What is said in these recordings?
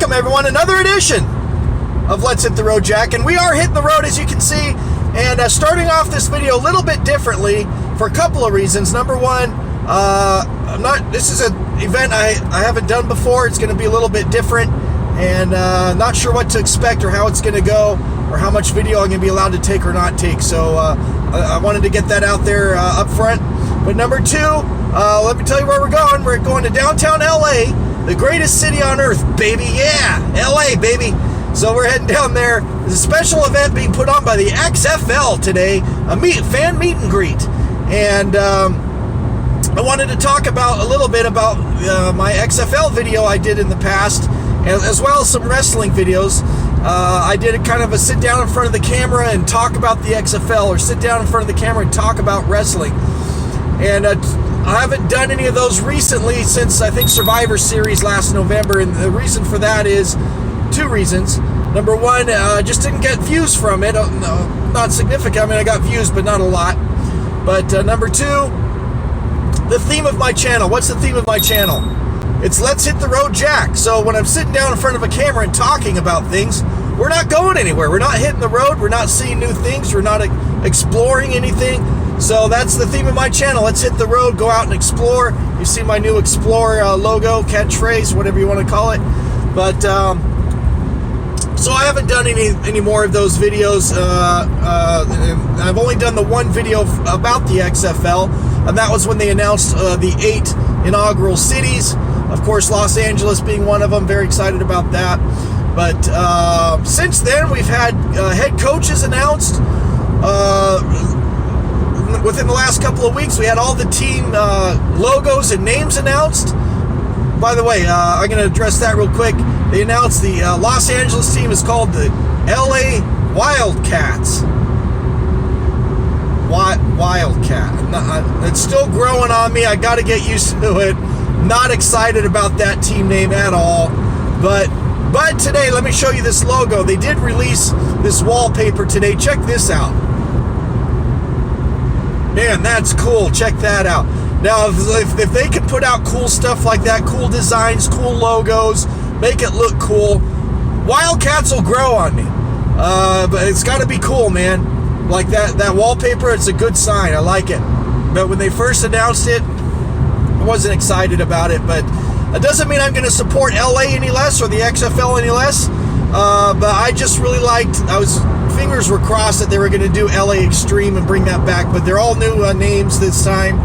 welcome everyone, another edition of Let's Hit the Road, Jack, and we are hitting the road, as you can see, and starting off this video a little bit differently for a couple of reasons. Number one, this is an event I haven't done before. It's going to be a little bit different, and not sure what to expect or how it's going to go or how much video I'm going to be allowed to take or not take, so I wanted to get that out there up front. But number two, let me tell you where we're going. We're going to downtown LA, the greatest city on earth, baby. Yeah, LA, baby. So we're heading down there. There's a special event being put on by the XFL today, a fan meet and greet. And I wanted to talk a little bit about my XFL video I did in the past, as well as some wrestling videos. I did a kind of a sit down in front of the camera and talk about the XFL, or sit down in front of the camera and talk about wrestling. And I haven't done any of those recently since, I think, Survivor Series last November, and the reason for that is two reasons. Number one, I just didn't get views from it. No, not significant. I mean, I got views, but not a lot. But number two, the theme of my channel. What's the theme of my channel? It's Let's Hit the Road, Jack. So when I'm sitting down in front of a camera and talking about things, we're not going anywhere. We're not hitting the road. We're not seeing new things. We're not exploring anything. So that's the theme of my channel. Let's hit the road, go out and explore. You see my new Explore logo, catchphrase, whatever you want to call it. But so I haven't done any more of those videos. I've only done the one video about the XFL, and that was when they announced the 8 inaugural cities. Of course, Los Angeles being one of them. Very excited about that. But since then, we've had head coaches announced. Within the last couple of weeks, we had all the team logos and names announced. By the way, I'm going to address that real quick. They announced the Los Angeles team is called the LA Wildcats. Wildcat. It's still growing on me. I got to get used to it. Not excited about that team name at all. But today, let me show you this logo. They did release this wallpaper today. Check this out. Man, that's cool. Check that out. Now, if they can put out cool stuff like that, cool designs, cool logos, make it look cool, Wildcats will grow on me. But it's got to be cool, man. Like that wallpaper, it's a good sign. I like it. But when they first announced it, I wasn't excited about it. But it doesn't mean I'm going to support LA any less or the XFL any less. But I just really liked, fingers were crossed that they were going to do LA Extreme and bring that back, but they're all new names this time.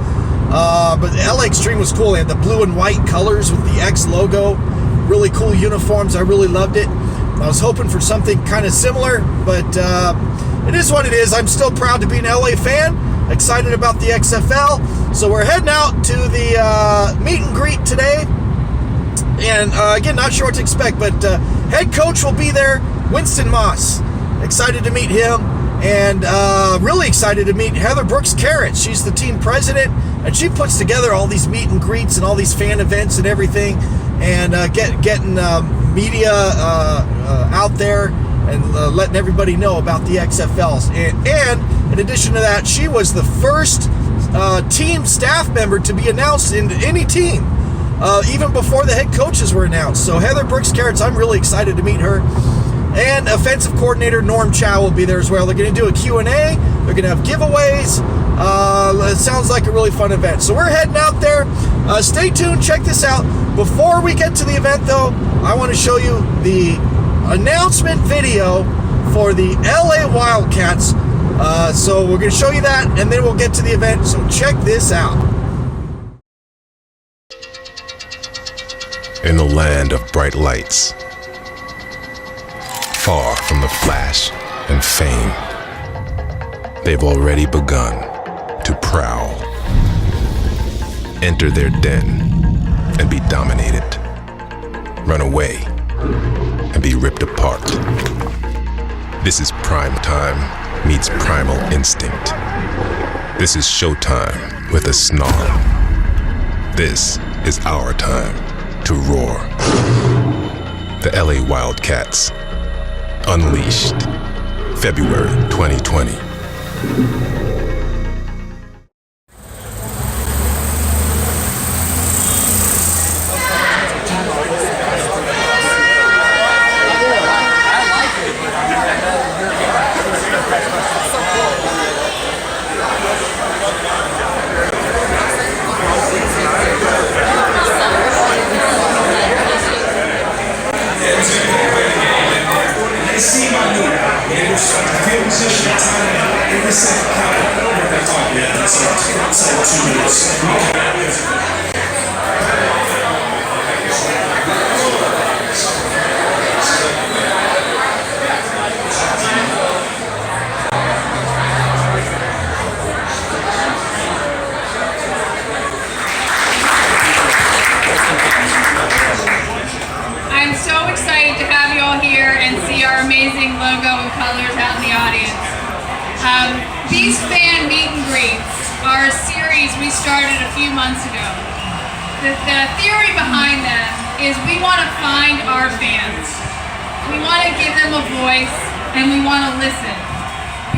But LA Extreme was cool. They had the blue and white colors with the X logo, really cool uniforms. I really loved it. I was hoping for something kind of similar, but it is what it is. I'm still proud to be an LA fan, excited about the XFL. So we're heading out to the meet and greet today, and again, not sure what to expect, but head coach will be there, Winston Moss. Excited to meet him, and really excited to meet Heather Brooks-Carrot. She's the team president, and she puts together all these meet and greets and all these fan events and everything, and getting media out there and letting everybody know about the XFLs. And in addition to that, she was the first team staff member to be announced in any team, even before the head coaches were announced. So Heather Brooks-Carrot, I'm really excited to meet her. And offensive coordinator Norm Chow will be there as well. They're going to do a Q&A. They're going to have giveaways. It sounds like a really fun event. So we're heading out there. Stay tuned. Check this out. Before we get to the event, though, I want to show you the announcement video for the LA Wildcats. So we're going to show you that, and then we'll get to the event. So check this out. In the land of bright lights, far from the flash and fame, they've already begun to prowl, enter their den and be dominated, run away and be ripped apart. This is prime time meets primal instinct. This is showtime with a snarl. This is our time to roar. The LA Wildcats, Unleashed, February 2020. months ago. The theory behind them is we want to find our fans. We want to give them a voice and we want to listen.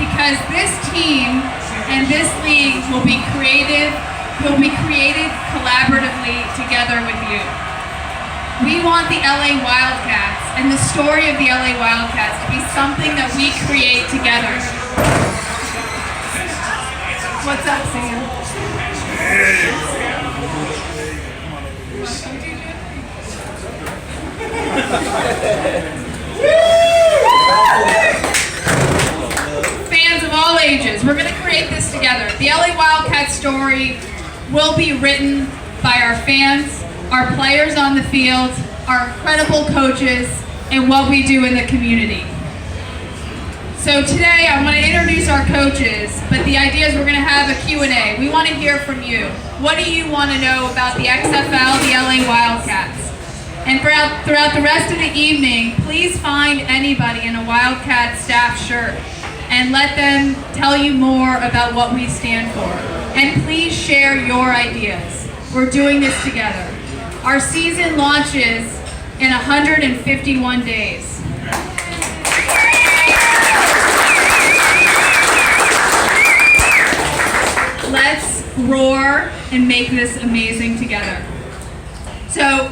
Because this team and this league will be created collaboratively together with you. We want the LA Wildcats and the story of the LA Wildcats to be something that we create together. What's up, Sam? Fans of all ages, we're going to create this together. The LA Wildcats story will be written by our fans, our players on the field, our incredible coaches, and what we do in the community. So today I want to introduce our coaches, but the idea is we're going to have a Q&A. We want to hear from you. What do you want to know about the XFL, the LA Wildcats? And throughout the rest of the evening, please find anybody in a Wildcat staff shirt and let them tell you more about what we stand for. And please share your ideas. We're doing this together. Our season launches in 151 days. Let's roar and make this amazing together. So,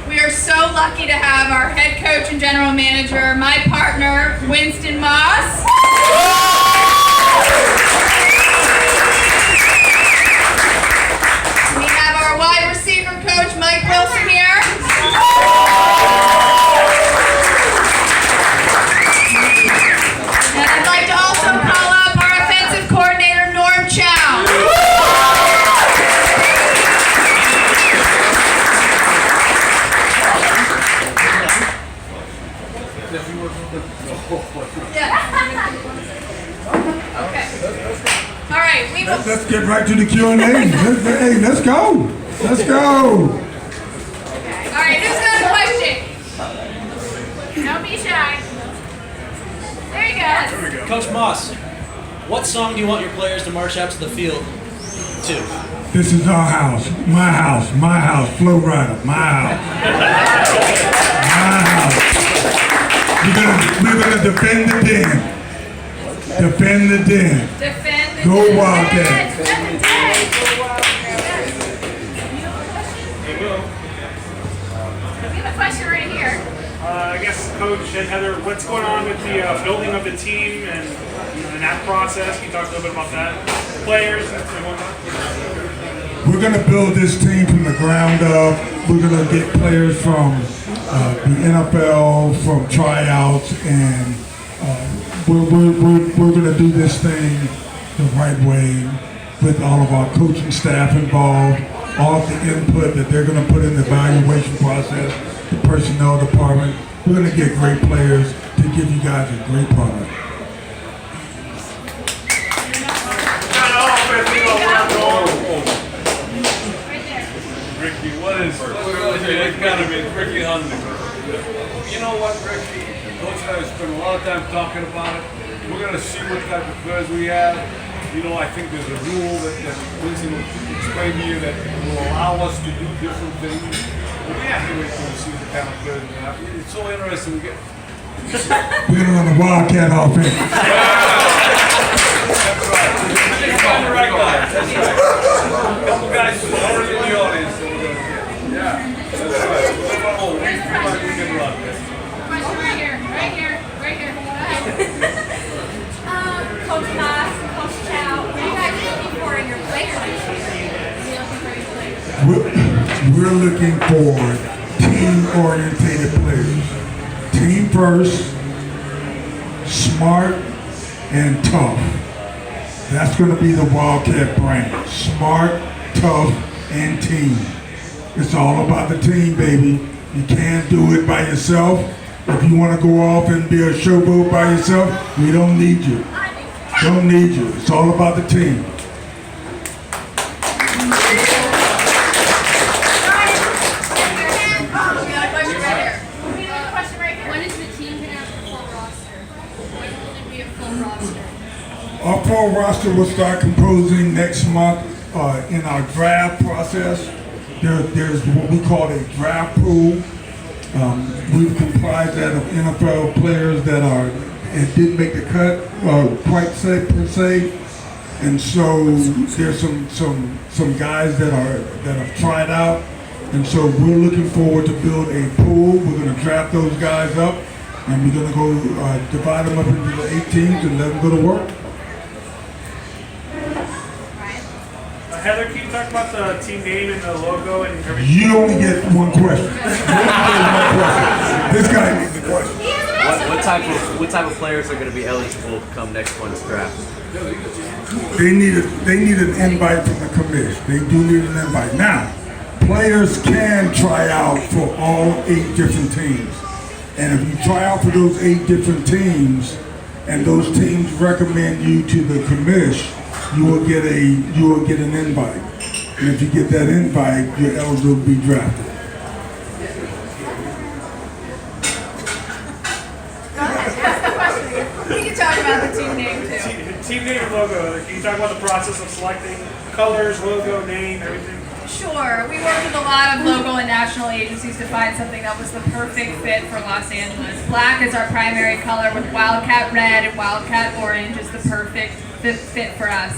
we are so lucky to have our head coach and general manager, my partner, Winston Moss. We have our wide receiver coach, Mike Wilson here. And I'd like to also call up our offensive coordinator, Norm Chow. Okay. All right. Let's get right to the Q&A. Hey, let's go. Let's go. All right. Who's got a question? Don't be shy. There you go. Coach Moss, what song do you want your players to march out to the field to? This is our house. My house. My house. Flow Rider. My house. My house. We're gonna defend the den. Defend the den. Defend the Go den. Wildcats. Defend the den. We have a question right here. I guess, Coach and Heather, what's going on with the building of the team and that process? Can you talk a little bit about that? Players and whatnot? We're gonna build this team from the ground up. We're gonna get players from the NFL, from tryouts, and we're gonna do this thing the right way with all of our coaching staff involved, all of the input that they're gonna put in the evaluation process, the personnel department. We're gonna get great players to give you guys a great product. Ricky, it's gotta be Ricky Hunter. You know what, Ricky? Coach and I spent a lot of time talking about it. We're gonna see what type of players we have. You know, I think there's a rule that Winston will explain to you that will allow us to do different things. But we have to wait till we see the kind of players we have. It's so interesting to get. We're gonna run a Wildcat offense. That's right. Just find the right guy. That's right. A couple guys who are already in the audience that we're gonna get. Yeah, that's right. We feel like we can run. Question right here. Right here. Right here. Go ahead. Coach Moss, Coach Chow, what are you guys looking for in your players this year? We're looking for team-orientated players. Team first, smart, and tough. That's going to be the Wildcat brand. Smart, tough, and team. It's all about the team, baby. You can't do it by yourself. If you want to go off and be a showboat by yourself, we don't need you. Don't need you. It's all about the team. When is the team going to have a full roster? When will there be a full roster? Our full roster will start composing next month. in our draft process, there's what we call a draft pool. We've comprised that of NFL players that didn't make the cut, quite per se, and so there's some guys that have tried out, and so we're looking forward to build a pool. We're going to draft those guys up, and we're going to go divide them up into the 8 teams and let them go to work. Heather, can you talk about the team name and the logo and everything? You only get one question. This guy needs a question. What type of players are going to be eligible come next month's draft? They need an invite from the commission. They do need an invite. Now, players can try out for all 8 different teams. And if you try out for those 8 different teams and those teams recommend you to the commission, you will get an invite. And if you get that invite, you're eligible to be drafted. We can talk about the team name too. Team name and logo. Can you talk about the process of selecting colors, logo, name, everything? Sure. We worked with a lot of local and national agencies to find something that was the perfect fit for Los Angeles. Black is our primary color, with Wildcat red and Wildcat orange is the perfect fit for us.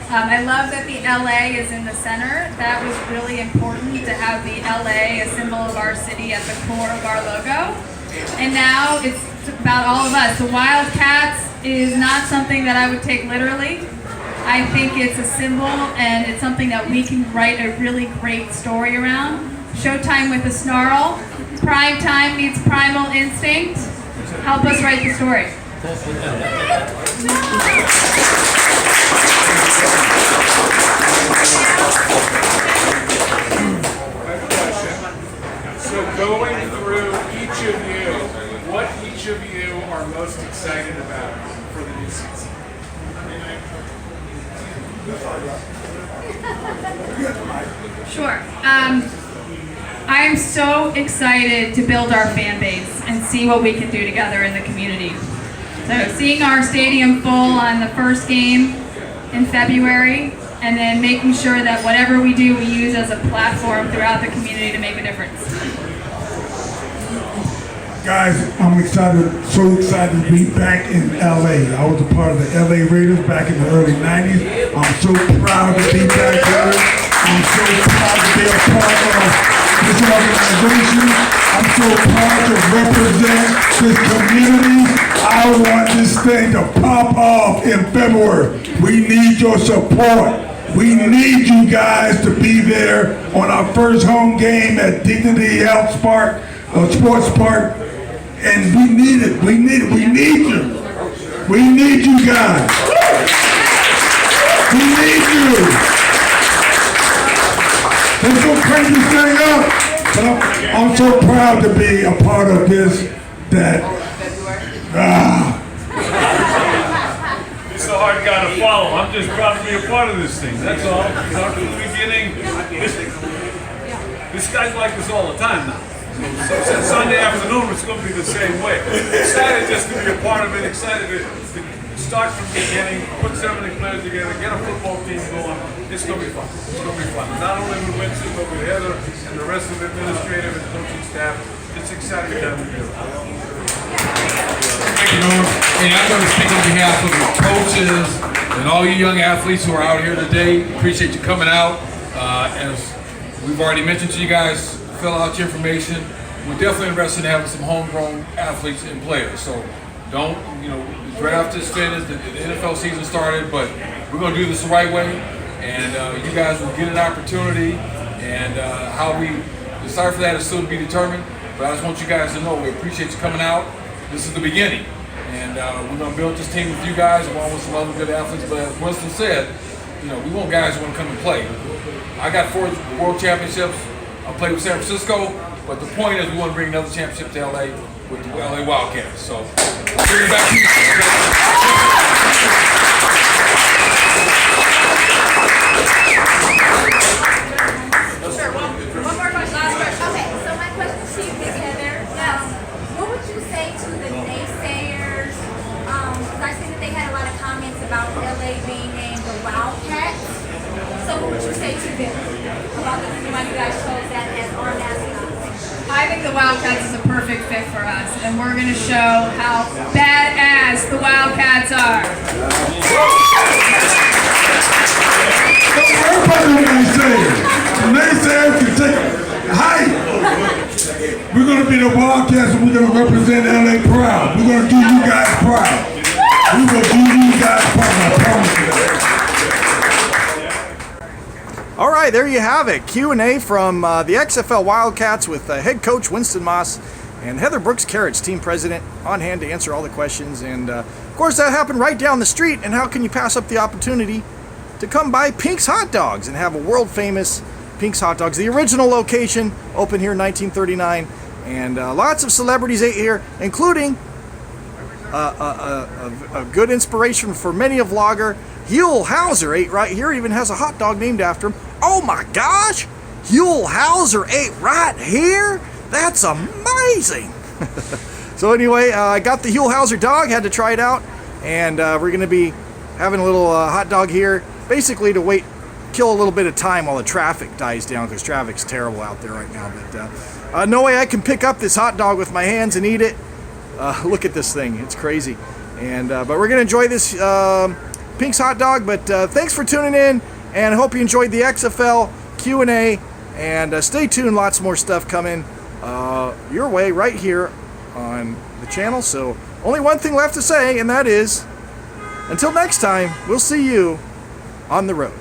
I love that the LA is in the center. That was really important to have the LA, a symbol of our city, at the core of our logo. And now it's about all of us. The Wildcats is not something that I would take literally. I think it's a symbol and it's something that we can write a really great story around. Showtime with a snarl. Prime time meets primal instinct. Help us write the story. So going through each of you, what each of you are most excited about for the new season? Sure. I'm so excited to build our fan base and see what we can do together in the community. So seeing our stadium full on the first game in February, and then making sure that whatever we do, we use as a platform throughout the community to make a difference. Guys, I'm so excited to be back in LA. I was a part of the LA Raiders back in the early 90s. I'm so proud to be back here. I'm so proud to be a part of this organization. I'm so proud to represent this community. I want this thing to pop off in February. We need your support. We need you guys to be there on our first home game at Dignity Health Sports Park. And we need it. We need it. We need you. We need you guys. We need you. Let's go crank this thing up. But I'm so proud to be a part of this. It's a hard guy to follow. I'm just proud to be a part of this thing. That's all. From the beginning, this guy's like this all the time now. So since Sunday afternoon, it's going to be the same way. Excited just to be a part of it. Excited to start from the beginning, put 70 players together, get a football team going. It's going to be fun. It's going to be fun. Not only with Winston, but with Heather and the rest of the administrative and coaching staff. It's exciting to have you. Thank you, Norm. And I'm going to speak on behalf of the coaches and all you young athletes who are out here today. Appreciate you coming out. As we've already mentioned to you guys, fill out your information. We're definitely interested in having some homegrown athletes and players. So don't, the draft is finished, the NFL season started, but we're going to do this the right way. And you guys will get an opportunity. And how we decide for that is still to be determined. But I just want you guys to know we appreciate you coming out. This is the beginning. And we're going to build this team with you guys along with some other good athletes. But as Winston said, we want guys who want to come and play. I got 4 world championships. I played with San Francisco, but the point is we want to bring another championship to LA with the LA Wildcats. So, I'll bring it back to you. Sure, one more question. Last question. Okay, so my question to you, Miss Heather, what would you say to the naysayers? Because I see that they had a lot of comments about LA being named the Wildcats. So what would you the Wildcats is a perfect fit for us, and we're going to show how badass the Wildcats are. Everybody naysayers can take a hike. We're going to be the Wildcats, and we're going to represent LA proud. We're going to do you guys proud. We will do you guys proud, I promise you that. All right, there you have it. Q&A from the XFL Wildcats with head coach Winston Moss and Heather Brooks-Carrots, team president, on hand to answer all the questions. And of course, that happened right down the street. And how can you pass up the opportunity to come by Pink's Hot Dogs and have a world famous Pink's Hot Dogs, the original location, opened here in 1939. And lots of celebrities ate here, including a good inspiration for many a vlogger. Huell Hauser ate right here, even has a hot dog named after him. Oh my gosh, Huell Hauser ate right here? That's amazing. So anyway, I got the Huell Hauser dog, had to try it out, and we're gonna be having a little hot dog here, basically to kill a little bit of time while the traffic dies down, because traffic's terrible out there right now. But no way I can pick up this hot dog with my hands and eat it. Look at this thing, it's crazy. And but we're gonna enjoy this Pink's hot dog. But thanks for tuning in, and I hope you enjoyed the XFL Q&A. And stay tuned, lots more stuff coming your way right here on the channel. So only one thing left to say, and that is, until next time, we'll see you on the road.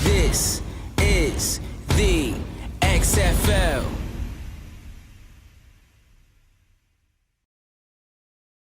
This is the XFL